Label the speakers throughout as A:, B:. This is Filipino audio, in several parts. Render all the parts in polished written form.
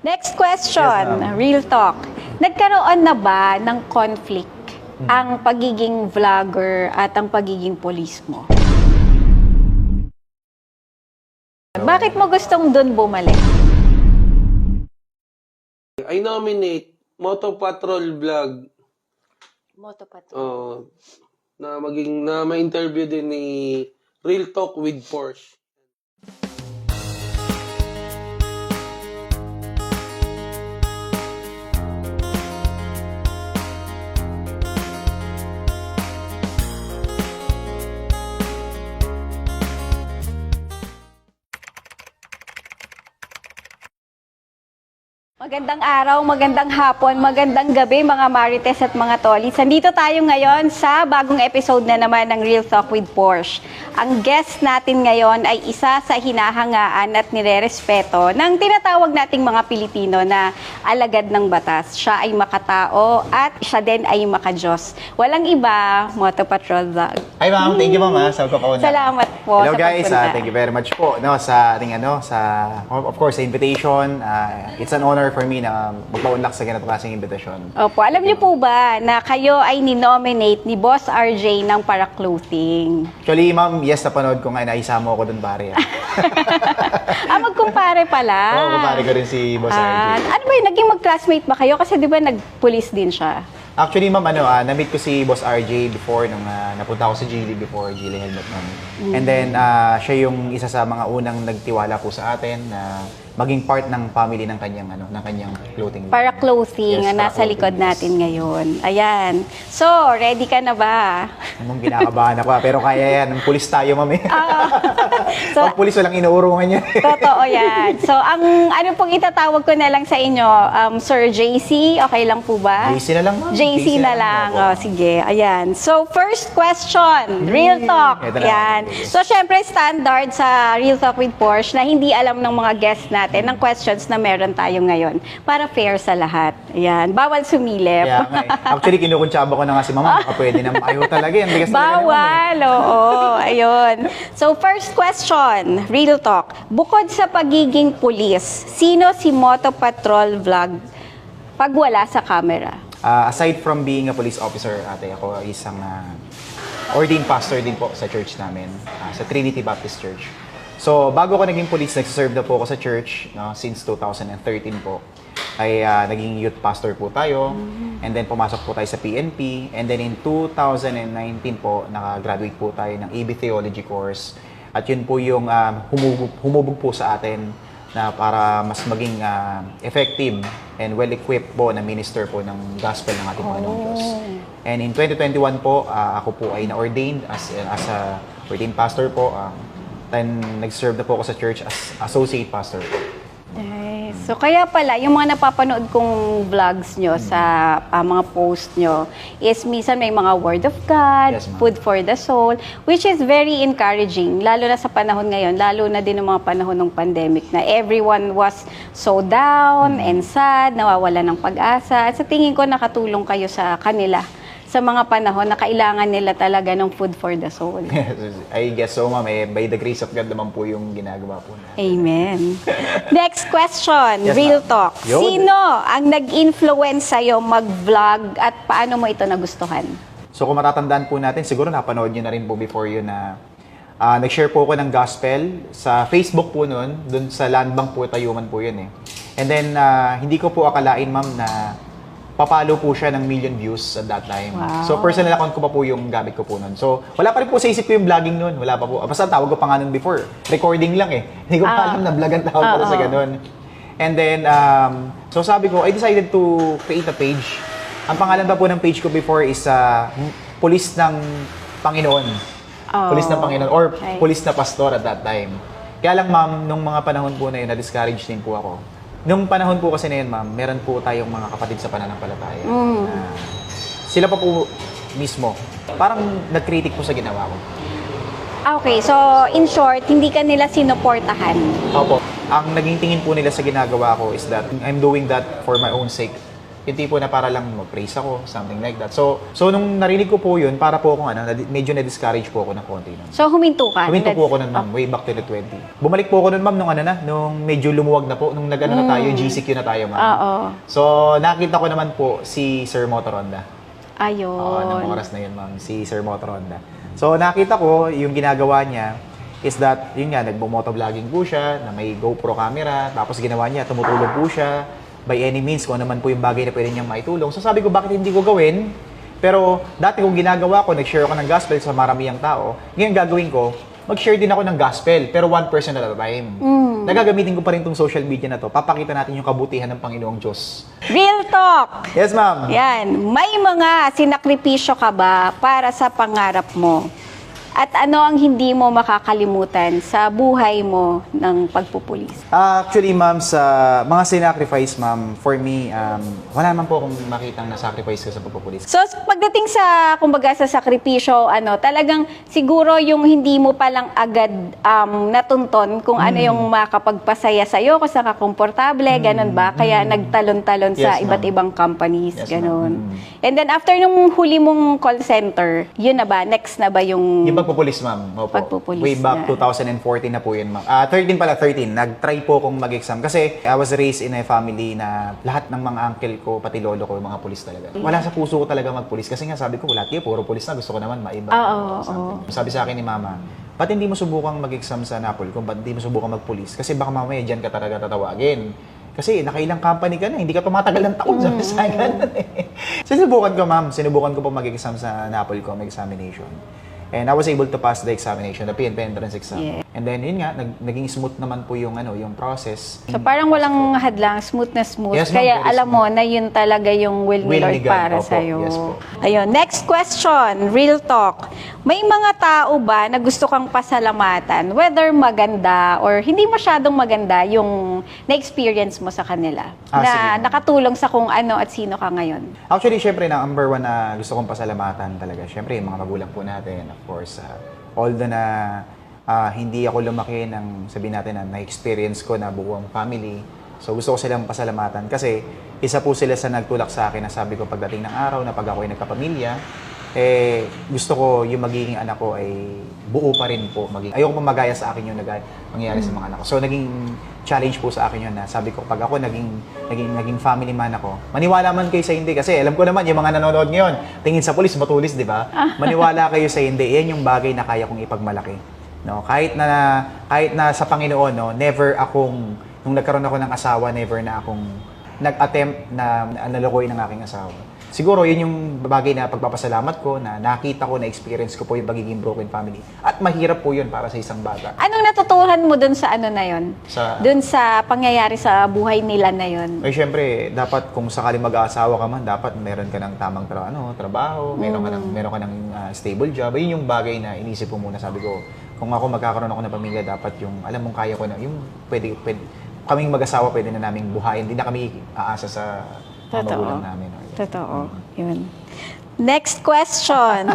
A: Next question,
B: Yes,
A: real talk. Nagkaroon na ba ng conflict ang pagiging vlogger at ang pagiging pulis mo? Bakit mo gustong dun bumalik?
C: I nominate Moto Patrol Vlog
A: Motopatrol.
C: na ma-interview din ni Real Talk with Porsche.
A: Magandang araw, magandang hapon, magandang gabi mga Marites at mga Tolis. Nandito tayo ngayon sa bagong episode na naman ng Real Talk with Porsche. Ang guest natin ngayon ay isa sa hinahangaan at nirerespeto ng tinatawag nating mga Pilipino na alagad ng batas. Siya ay makatao at siya din ay makajos. Walang iba, Moto Patrol Vlog.
B: Hi ma'am, thank you ma'am sa pagpapauna.
A: Salamat po.
B: Hello
A: sa
B: guys,
A: pagpunta.
B: thank you very much po sa ating of course sa invitation. It's an honor for me na magpa-unlock sa ganitong klaseng imbitasyon.
A: Opo, alam niyo po ba na kayo ay ninominate ni Boss RJ ng Para Clothing?
B: Actually ma'am, yes, napanood ko nga, naisa mo ako dun pare.
A: Magkumpare pala.
B: Oo, kumpare ko rin si Boss RJ.
A: Ano ba yun? Naging mag-classmate ba kayo? Kasi di ba nag-police din siya?
B: Actually ma'am, na-meet ko si Boss RJ before nung napunta ako sa Geely before, Geely Helmet ma'am. And then, siya yung isa sa mga unang nagtiwala po sa atin na maging part ng family ng kanyang clothing.
A: Para Clothing,
B: Yes,
A: ang
B: Para
A: nasa likod
B: Clothing, yes.
A: natin ngayon. Ayan. So, ready ka na ba?
B: Anong kinakabahan ako, pero kaya yan. Ang pulis tayo ma'am eh.
A: So,
B: Pag pulis, walang inuurungan yan.
A: totoo yan. So, ano pong itatawag ko na lang sa inyo? Sir JC, okay lang po ba?
B: JC na lang ma'am.
A: JC na lang.
B: Opo.
A: Oh, sige. Ayan. So, first question. Real talk.
B: Ito na.
A: Ayan. So, syempre, standard sa Real Talk with Porsche na hindi alam ng mga guests natin ng questions na meron tayo ngayon para fair sa lahat. Ayan. Bawal sumilip.
B: Kaya nga eh. Actually, kinukuntsaba ko na nga si mama. Baka pwede na ayaw talaga yan. Bigas talaga naman
A: Bawal. Oo. Ayun. So, first question. Real talk. Bukod sa pagiging pulis, sino si Moto Patrol Vlog pag wala sa camera?
B: Aside from being a police officer, ate, ako ay isang ordained pastor din po sa church namin, sa Trinity Baptist Church. So, bago ako naging police, nagsiserve na po ako sa church, no, since 2013 po. Ay naging youth pastor po tayo, and then pumasok po tayo sa PNP, and then in 2019 po, nakagraduate po tayo ng AB Theology course. At yun po yung humubog po sa atin na para mas maging effective and well-equipped po na minister po ng gospel ng ating Panginoong Diyos. And in 2021 po, ako po ay na-ordained as a ordained pastor po. Then nag-serve na po ako sa church as associate pastor po.
A: Nice. So, kaya pala, yung mga napapanood kong vlogs nyo sa mga post nyo is minsan may mga word of God,
B: Yes, ma'am.
A: food for the soul, which is very encouraging, lalo na sa panahon ngayon, lalo na din ng mga panahon ng pandemic na everyone was so down and sad, nawawala ng pag-asa. At sa tingin ko, nakatulong kayo sa kanila sa mga panahon na kailangan nila talaga ng food for the soul.
B: I guess so, ma'am. By the grace of God naman po yung ginagawa po natin.
A: Amen. Next question,
B: Yes,
A: real
B: ma'am.
A: talk.
B: Yun.
A: Sino ang nag-influence sa'yo mag-vlog at paano mo ito nagustuhan?
B: So kung matatandaan po natin, siguro napanood nyo na rin po before yun na nag-share po ako ng gospel sa Facebook po nun, dun sa Land Bank po, Tayuman po yun eh. And then, hindi ko po akalain, ma'am, na papalo po siya ng 1 million views at that time.
A: Wow.
B: So personal account ko pa po yung gamit ko po nun. So wala pa rin po sa isip ko yung vlogging nun. Wala pa po. Basta tawag ko pa nga nun before. Recording lang eh. Hindi ko pa alam na vlog ang tawag pala sa ganun. And then, so sabi ko, I decided to create a page. Ang pangalan pa po ng page ko before is Pulis ng Panginoon. Pulis ng Panginoon or
A: Okay.
B: Pulis na Pastor at that time. Kaya lang ma'am, nung mga panahon po na yun, na-discourage din po ako. Nung panahon po kasi na yun, ma'am, meron po tayong mga kapatid sa pananampalataya. Sila pa po mismo, parang nag-critic po sa ginawa ko.
A: Okay, so in short, hindi ka nila sinuportahan.
B: Opo. Ang naging tingin po nila sa ginagawa ko is that I'm doing that for my own sake. Yung tipo na para lang mag-praise ako, something like that. So nung narinig ko po yun, para po akong medyo na-discourage po ako ng konti nun.
A: So, huminto ka?
B: Huminto po ako nun, ma'am, way back 2020. Bumalik po ako nun, ma'am, nung medyo lumuwag na po, nung nag-ano na tayo, GCQ na tayo, ma'am.
A: Oo.
B: So, nakita ko naman po si Sir Motoronda.
A: Ayun.
B: Oo, ng oras na yun, ma'am, si Sir Motoronda. So, nakita ko, yung ginagawa niya is that, yun nga, nagbo-motovlogging po siya, na may GoPro camera, tapos ginawa niya, tumutulong po siya, by any means, kung ano man po yung bagay na pwede niyang maitulong. So, sabi ko, bakit hindi ko gawin? Pero, dati kung ginagawa ko, nag-share ako ng gospel sa maramihang tao, ngayon gagawin ko, mag-share din ako ng gospel, pero one person at a time. Nagagamitin ko pa rin tong social media na to, papakita natin yung kabutihan ng Panginoong Diyos.
A: Real talk!
B: Yes, ma'am.
A: Yan. May mga sinakripisyo ka ba para sa pangarap mo? At ano ang hindi mo makakalimutan sa buhay mo ng pagpupulis?
B: Actually, ma'am, sa mga sinacrifice, ma'am, for me, wala naman po akong makitang na-sacrifice ko sa pagpupulis.
A: So, pagdating sa, kumbaga, sa sakripisyo, talagang siguro yung hindi mo palang agad natunton kung ano yung makapagpasaya sa'yo, kung saan ka komportable, ganun ba? Kaya nagtalon-talon sa
B: Yes,
A: iba't
B: ma'am.
A: ibang companies,
B: Yes,
A: ganun.
B: ma'am.
A: And then, after nung huli mong call center, yun na ba? Next na ba yung...
B: Yung pagpupulis, ma'am. Opo.
A: Pagpupulis
B: Way back
A: na.
B: 2014 na po yun, ma'am. 13 pala, 13. Nag-try po akong mag-exam kasi I was raised in a family na lahat ng mga uncle ko, pati lolo ko, mga pulis talaga. Wala sa puso ko talaga magpulis kasi nga sabi ko, lahat kayo, puro pulis na. Gusto ko naman maiba.
A: Oo.
B: Sabi sa akin ni mama, ba't hindi mo subukang mag-exam sa Napol? Kung ba't hindi mo subukang magpulis? Kasi baka mamaya dyan ka talaga tatawagin. Kasi nakailang company ka na, hindi ka tumatagal ng taon sabi sa akin. Sinubukan ko, ma'am. Sinubukan ko po mag-exam sa Napol Com examination. And I was able to pass the examination, the PNP entrance exam.
A: Yeah.
B: And then yun nga, naging smooth naman po yung yung process.
A: So, parang walang hadlang, smooth na smooth.
B: Yes, ma'am,
A: Kaya
B: very
A: alam mo na yun talaga yung will ni
B: Will
A: Lord
B: ni God.
A: para
B: Opo,
A: sa'yo.
B: yes po.
A: Ayun, next question, real talk. May mga tao ba na gusto kang pasalamatan, whether maganda or hindi masyadong maganda yung na-experience mo sa kanila?
B: Sige,
A: Na
B: ma'am.
A: nakatulong sa kung ano at sino ka ngayon?
B: Actually, syempre, na number one na gusto kong pasalamatan talaga. Syempre, yung mga magulang po natin, of course. Although na hindi ako lumaki ng, sabihin natin, na na-experience ko na buong family. So, gusto ko silang pasalamatan kasi isa po sila sa nagtulak sa akin na sabi ko pagdating ng araw na pag ako'y nagkapamilya, gusto ko yung magiging anak ko ay buo pa rin po. Ayoko pa magaya sa akin yung nangyayari sa mga anak ko. So, naging challenge po sa akin yun na sabi ko, pag ako naging family man ako, maniwala man kayo sa hindi kasi alam ko naman yung mga nanonood ngayon, tingin sa pulis, matulis, di ba? Maniwala kayo sa hindi, yan yung bagay na kaya kong ipagmalaki. No, kahit na sa Panginoon, no, never akong nung nagkaroon ako ng asawa, never na akong nag-attempt na nalokohin ng aking asawa. Siguro, yun yung bagay na pagpapasalamat ko, na nakita ko, na-experience ko po yung pagiging broken family. At mahirap po yun para sa isang bata.
A: Anong natutuhan mo dun sa ano na yun?
B: Sa-
A: Dun sa pangyayari sa buhay nila na yun?
B: Ay, syempre, dapat kung sakaling mag-aasawa ka man, dapat meron ka ng tamang trabaho, meron ka ng stable job. Ayun yung bagay na inisip ko muna. Sabi ko, kung ako magkakaroon ako ng pamilya, dapat yung, alam mong kaya ko na, yung pwede kaming mag-asawa, pwede na naming buhayin. Hindi na kami aasa sa mga magulang namin.
A: Totoo. Yun. Next question.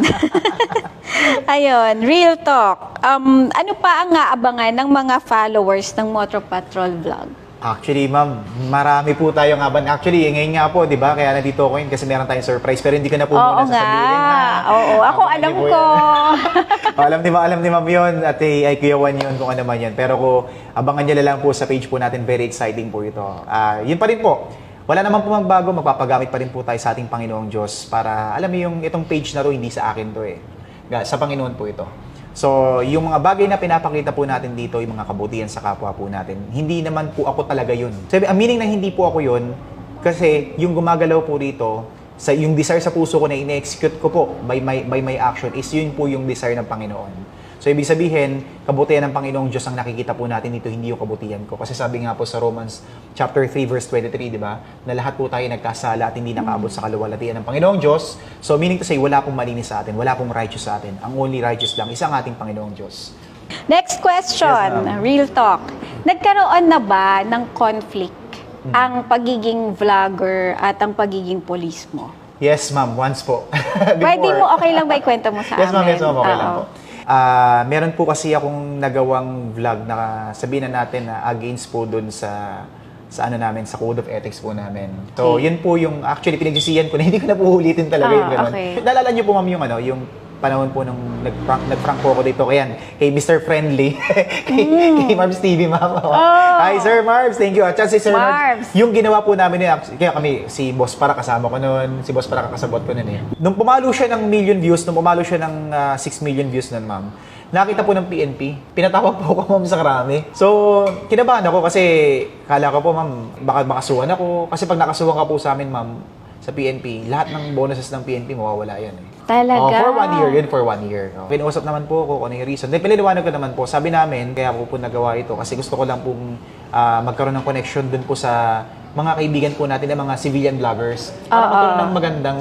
A: Ayun, real talk. Ano pa ang aabangan ng mga followers ng Motor Patrol Vlog?
B: Actually, ma'am, marami po tayong aban. Actually, ngayon nga po, di ba? Kaya nandito ako ngayon kasi meron tayong surprise. Pero hindi ko na po muna sasabihin na.
A: Oo, ako
B: Abangan
A: alam
B: niyo po
A: ko.
B: yan. Alam ni ma'am yun. At ay Kuya Juan yun kung ano man yan. Pero kung abangan niyo na lang po sa page po natin, very exciting po ito. Yun pa rin po. Wala naman po magbago, magpapagamit pa rin po tayo sa ating Panginoong Diyos para, alam mo yung itong page na to, hindi sa akin to eh. Sa Panginoon po ito. So, yung mga bagay na pinapakita po natin dito, yung mga kabutihan sa kapwa po natin, hindi naman po ako talaga yun. Sabi, ang meaning na hindi po ako yun, kasi yung gumagalaw po rito, yung desire sa puso ko na ine-execute ko po by my action is yun po yung desire ng Panginoon. So, ibig sabihin, kabutihan ng Panginoong Diyos ang nakikita po natin dito, hindi yung kabutihan ko. Kasi sabi nga po sa Romans chapter 3 verse 23, di ba? Na lahat po tayo nagkasala at hindi nakaabot sa kaluwalhatian ng Panginoong Diyos. So, meaning to say, wala pong malinis sa atin, wala pong righteous sa atin. Ang only righteous lang, isang ating Panginoong Diyos.
A: Next question,
B: Yes,
A: real talk. Nagkaroon na ba ng conflict ang pagiging vlogger at ang pagiging police mo?
B: Yes, ma'am. Once po.
A: Pwede mo, okay lang ba ikwento mo sa
B: Yes, ma'am.
A: amin?
B: Yes, ma'am. Okay lang
A: Oo.
B: po. Meron po kasi akong nagawang vlog na sabihin na natin na against po dun sa sa ano namin, sa code of ethics po namin. So, yun po yung actually pinagsisiyan ko na hindi ko na po ulitin talaga yung gano'n.
A: Okay.
B: Naalala niyo po ma'am yung ano, yung panahon po nung nag-prank po ako dito. Kaya kay Mr. Friendly, kay Marbs TV, ma'am. Hi, Sir Marbs. Thank you. At si Sir Marbs. Yung ginawa po namin yun, kaya kami, si Boss para kasama ko noon, si Boss para kakasabot ko noon eh. Nung pumalo siya ng million views, nung pumalo siya ng 6 million views noon, ma'am, nakita po ng PNP. Pinatawag po ako, ma'am, sa karami. So, kinabahan ako kasi kala ko po, ma'am, baka makasuhan ako. Kasi pag nakasuhan ka po sa amin, ma'am, sa PNP, lahat ng bonuses ng PNP mawawala yan eh.
A: Talaga?
B: For 1 year, yun for 1 year. Pinausap naman po ako kung ano yung reason. Then pinaliwanag ko naman po, sabi namin, kaya ako po nagawa ito kasi gusto ko lang pong magkaroon ng connection dun po sa mga kaibigan po natin na mga civilian vloggers. Para magkaroon ng magandang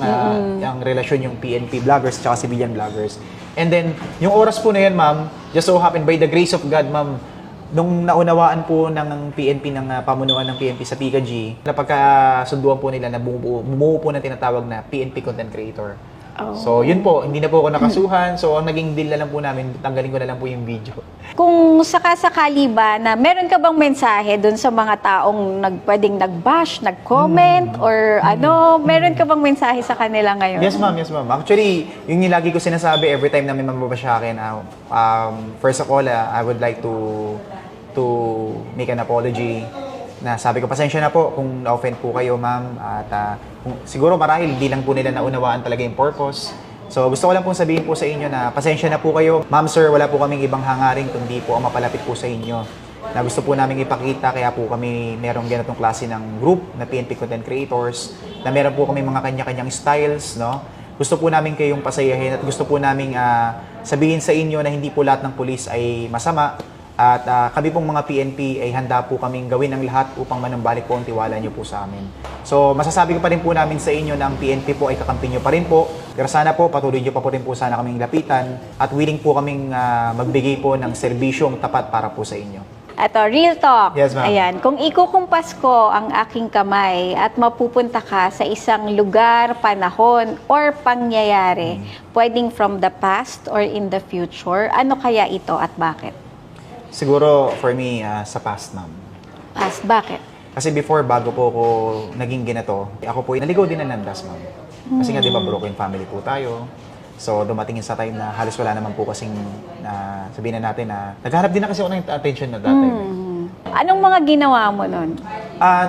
B: ang relasyon yung PNP vloggers at civilian vloggers. And then, yung oras po na yan, ma'am, just so happened by the grace of God, ma'am, nung naunawaan po ng PNP, ng pamunuan ng PNP sa Pika G, napagkasunduan po nila na bumuo po ng tinatawag na PNP Content Creator. So, yun po, hindi na po ako nakasuhan. So, ang naging deal na lang po namin, tanggalin ko na lang po yung video.
A: Kung sakasakali ba na meron ka bang mensahe dun sa mga taong pwedeng nag-bash, nag-comment, or ano, meron ka bang mensahe sa kanila ngayon?
B: Yes, ma'am. Yes, ma'am. Actually, yung lagi ko sinasabi every time na may mamabasa sa akin, first of all, I would like to make an apology. Na sabi ko, pasensya na po kung na-offend po kayo, ma'am. At kung, siguro marahil hindi lang po nila naunawaan talaga yung purpose. So gusto ko lang pong sabihin po sa inyo na pasensya na po kayo. Ma'am, sir, wala po kaming ibang hangarin kundi po ang mapalapit po sa inyo. Na gusto po namin ipakita, kaya po kami merong ganitong klase ng group na PNP Content Creators. Na meron po kami mga kanya-kanyang styles, no? Gusto po namin kayong pasayahin at gusto po namin sabihin sa inyo na hindi po lahat ng pulis ay masama. At kami pong mga PNP ay handa po kaming gawin ang lahat upang manumbalik po ang tiwala niyo po sa amin. So masasabi ko pa rin po namin sa inyo na ang PNP po ay kakampi niyo pa rin po. Pero sana po patuloy niyo pa po rin po sana kaming lapitan at willing po kaming magbigay po ng serbisyong tapat para po sa inyo.
A: Eto, real talk.
B: Yes, ma'am.
A: Ayan, kung ikukumpas ko ang aking kamay at mapupunta ka sa isang lugar, panahon, or pangyayari, pwedeng from the past or in the future, ano kaya ito at bakit?
B: Siguro for me, sa past, ma'am.
A: Past, bakit?
B: Kasi before, bago po ako naging ganito, ako po ay naligaw din ng landas, ma'am. Kasi nga, di ba, broken family po tayo. So, dumating sa time na halos wala naman po kasing, sabihin na natin na, naghanap din na kasi ako ng attention na dati.
A: Anong mga ginawa mo nun?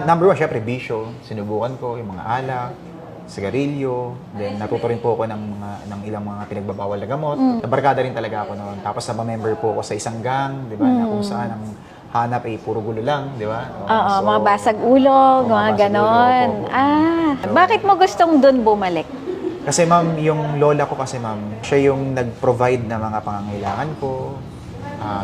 B: Number one, syempre, bisyo. Sinubukan ko yung mga alak, sigarilyo, then natuto rin po ako ng ilang mga pinagbabawal na gamot. Nabarkada rin talaga ako noon. Tapos member po ako sa isang gang, di ba, na kung saan ang hanap ay puro gulo lang, di ba?
A: Oo, mga basag ulog, mga
B: basag
A: ganon.
B: ulo, opo.
A: Bakit mo gustong dun bumalik?
B: Kasi ma'am, yung lola ko kasi ma'am, siya yung nag-provide na mga pangangailangan ko,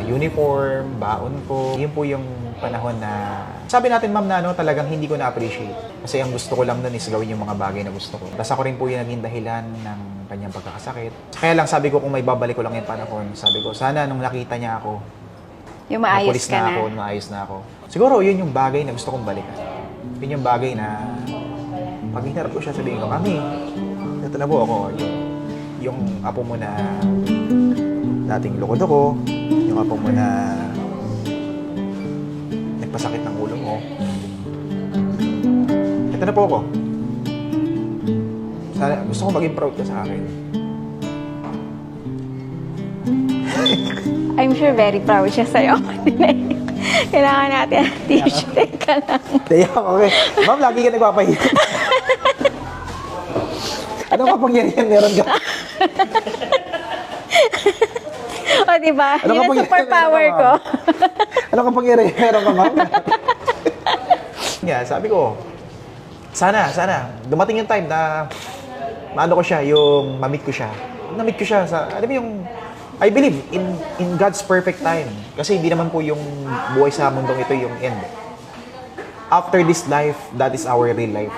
B: uniform, baon ko. Yun po yung panahon na sabi natin ma'am na talagang hindi ko na-appreciate. Kasi ang gusto ko lang nun is gawin yung mga bagay na gusto ko. Tapos ako rin po yung naging dahilan ng kanyang pagkakasakit. Kaya lang sabi ko kung may babalik ko lang yung panahon, sabi ko sana nung nakita niya ako,
A: Yung maayos
B: napulis
A: ka na.
B: ako, maayos na ako. Siguro yun yung bagay na gusto kong balikan. Yun yung bagay na pag hinarap ko siya, sabihin ko, Mami, ito na po ako. Yung apo mo na dating lukod ako, yung apo mo na nagpasakit ng ulo mo. Ito na po ako. Sana, gusto ko maging proud ka sa akin.
A: I'm sure very proud siya sa'yo. Kailangan natin ng tissue. Teka lang.
B: Kaya, okay. Ma'am, lagi ka nagpapahiya. Anong kapangyarihan meron ka?
A: O, diba?
B: Ano
A: Yun ang superpower ko.
B: Anong kapangyarihan meron ka, ma'am? Yeah, sabi ko, sana, dumating yung time na maano ko siya, yung mamit ko siya. Na-meet ko siya sa, alam mo yung, I believe in God's perfect time. Kasi hindi naman po yung buhay sa mundong ito yung end. After this life, that is our real life.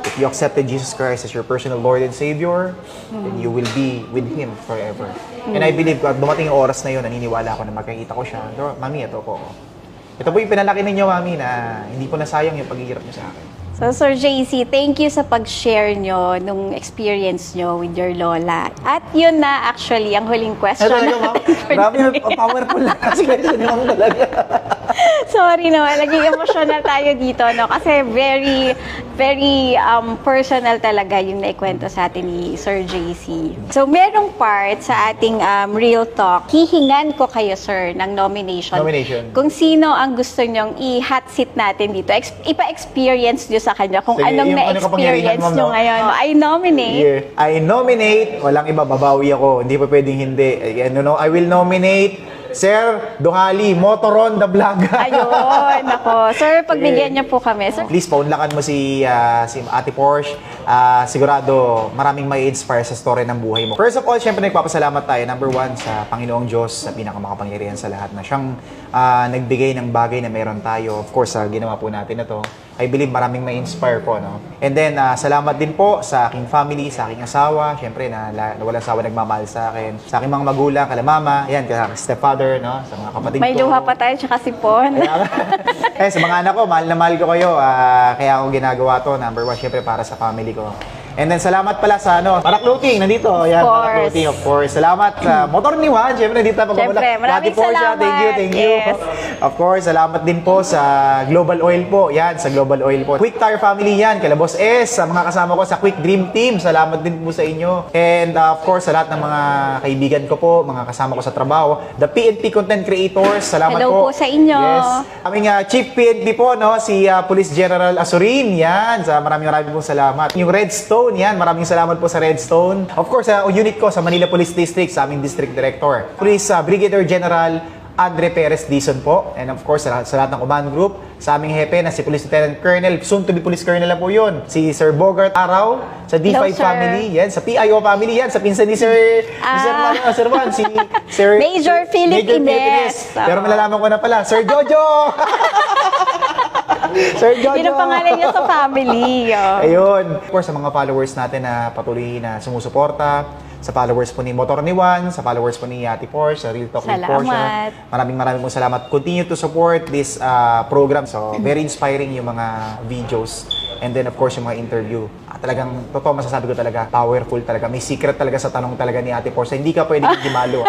B: If you accepted Jesus Christ as your personal Lord and Savior, then you will be with Him forever. And I believe, dumating yung oras na yun, naniniwala ako na magkakita ko siya. Mami, ito po. Ito po yung pinalaki ninyo, Mami, na hindi po nasayang yung paghihirap niyo sa akin.
A: So, Sir JC, thank you sa pag-share nyo nung experience nyo with your lola. At yun na actually ang huling question
B: Talaga, ma'am.
A: natin for
B: Grabe,
A: today.
B: powerful na kasi question, ma'am, talaga.
A: Sorry naman, naging emotional tayo dito, no? Kasi very, very personal talaga yung naikwento sa atin ni Sir JC. So, merong part sa ating Real Talk. Hihingan ko kayo, sir, ng nomination.
B: Nomination.
A: Kung sino ang gusto nyong i-hot seat natin dito. Ipa-experience nyo sa kanya kung
B: Sige,
A: anong
B: yung ano kapangyarihan
A: na-experience
B: mo,
A: nyo
B: no?
A: ngayon. I nominate.
B: Yeah. I nominate, walang iba, babawi ako. Hindi pa pwedeng hindi. I will nominate Sir Dongali, Motoron the Vlog.
A: Ayun, ako. Sir, pagbigyan niyo po kami. Sir,
B: Please, paunlakan mo si Ate Porsche. Sigurado, maraming may inspire sa story ng buhay mo. First of all, syempre nagpapasalamat tayo. Number one, sa Panginoong Diyos, sa pinakamakapangyarihan sa lahat, na siyang nagbigay ng bagay na meron tayo. Of course, ginawa po natin na to. I believe maraming may inspire po, no? And then, salamat din po sa aking family, sa aking asawa. Syempre, na walang sawa nagmamahal sa akin. Sa aking mga magulang, kala mama, yan, kala stepfather, no? Sa mga kapatid
A: may
B: ko.
A: luha pa tayo, tsaka sipon.
B: Eh, sa mga anak ko, mahal na mahal ko kayo. Kaya ako ginagawa to. Number one, syempre, para sa family ko. And then, salamat pala sa Parakluting, nandito. Yan,
A: course.
B: Parakluting, of course. Salamat sa Motor ni Juan. Syempre, nandito na
A: Syempre, maraming
B: Ate Portia,
A: salamat.
B: thank you.
A: Yes.
B: Of course, salamat din po sa Global Oil po. Yan, sa Global Oil po. Quick Tire Family yan, kala Boss S, sa mga kasama ko sa Quick Dream Team. Salamat din po sa inyo. And of course, sa lahat ng mga kaibigan ko po, mga kasama ko sa trabaho. The PNP Content Creators, salamat
A: Hello po sa inyo.
B: Yes. Aming Chief PNP po, no, si Police General Asurin. Yan, maraming po salamat. Yung Redstone, yan, maraming salamat po sa Redstone. Of course, unit ko sa Manila Police District, sa aming District Director. Police Brigadier General Andre Perez Dizon po. And of course, sa lahat ng command group, sa aming hepe na si Police Lieutenant Colonel, soon to be Police Colonel na po yun. Si Sir Bogart Araw, sa D5
A: Hello, sir.
B: family, yan, sa PIO family, yan, sa pinsan ni Sir Juan, si Sir
A: Major Philip Ines.
B: Pero malalaman ko na pala, Sir Jojo! Sir Jojo!
A: Yun ang pangalan niya sa family. Oh.
B: Ayun. Of course, sa mga followers natin na patuloy na sumusuporta, sa followers po ni Motor ni Juan, sa followers po ni Ate Porsche, sa Real Talk with Porsche.
A: Salamat.
B: Maraming pong salamat. Continue to support this program. So, very inspiring yung mga videos. And then, of course, yung mga interview. Talagang, totoo masasabi ko talaga, powerful talaga. May secret talaga sa tanong talaga ni Ate Porsche. Hindi ka pwedeng gimalo.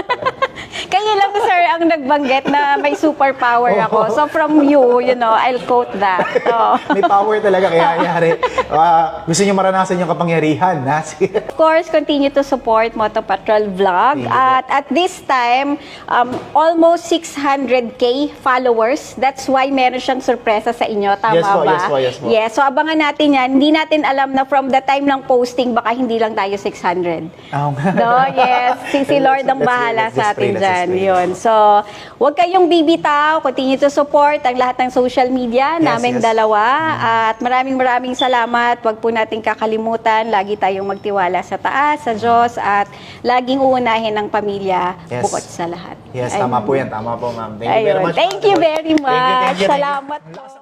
A: Kayo lang, sir, ang nagbanggit na may superpower ako. So, from you, I'll quote that. So,
B: May power talaga, kaya yari. Gusto niyo maranasan yung kapangyarihan.
A: of course, continue to support Moto Patrol Vlog.
B: Thank you.
A: At this time, almost 600K followers. That's why meron siyang sorpresa sa inyo. Tama
B: Yes po,
A: ba?
B: yes po, yes po.
A: Yes. So, abangan natin yan. Hindi natin alam na from the time ng posting, baka hindi lang tayo 600. No, yes. Si Lord ang bahala sa atin dyan. Yun. So, huwag kayong bibitaw. Continue to support ang lahat ng social media naming
B: yes.
A: dalawa. At maraming salamat. Huwag po natin kakalimutan. Lagi tayong magtiwala sa taas, sa Diyos, at laging uunahin ng pamilya
B: Yes.
A: bukod sa lahat.
B: Yes,
A: Ayun.
B: tama po yan. Tama po, ma'am. Thank you very
A: Ayun.
B: much.
A: Thank you very much.
B: Thank you.
A: Salamat po.